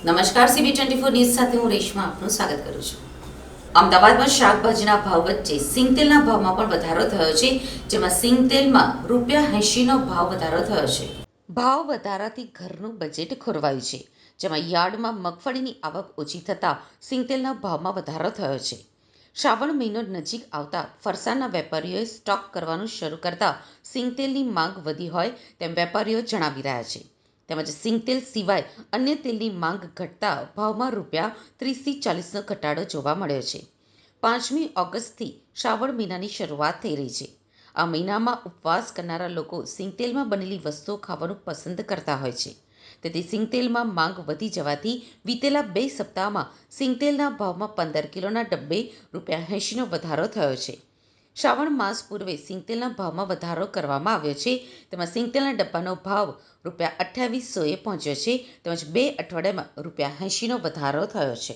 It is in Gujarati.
નમસ્કાર, CB24 ન્યૂઝ સાથે હું રેશમા આપનું સ્વાગત કરું છું. અમદાવાદમાં શાકભાજીના ભાવ વચ્ચે સિંગતેલના ભાવમાં પણ વધારો થયો છે, જેમાં સિંગતેલમાં ₹80નો ભાવ વધારો થયો છે. ભાવ વધારાથી ઘરનું બજેટ ખોરવાયું છે, જેમાં યાર્ડમાં મગફળીની આવક ઓછી થતાં સિંગતેલના ભાવમાં વધારો થયો છે. શ્રાવણ મહિનો નજીક આવતા ફરસાણના વેપારીઓએ સ્ટોક કરવાનું શરૂ કરતા સિંગતેલની માંગ વધી હોય તેમ વેપારીઓ જણાવી રહ્યા છે. તેમજ સિંગતેલ સિવાય અન્ય તેલની માંગ ઘટતા ભાવમાં ₹30થી ₹40નો ઘટાડો જોવા મળ્યો છે. 5મી ઓગસ્ટથી શ્રાવણ મહિનાની શરૂઆત થઈ રહી છે. આ મહિનામાં ઉપવાસ કરનારા લોકો સિંગતેલમાં બનેલી વસ્તુઓ ખાવાનું પસંદ કરતા હોય છે. તેથી સિંગતેલમાં માંગ વધી જવાથી વીતેલા 2 સપ્તાહમાં સિંગતેલના ભાવમાં 15 કિલોના ડબ્બે ₹80નો વધારો થયો છે. શ્રાવણ માસ પૂર્વે સિંગતેલના ભાવમાં વધારો કરવામાં આવ્યો છે. તેમાં સિંગતેલના ડબ્બાનો ભાવ ₹2800એ પહોંચ્યો છે. તેમજ 2 અઠવાડિયામાં ₹80નો વધારો થયો છે.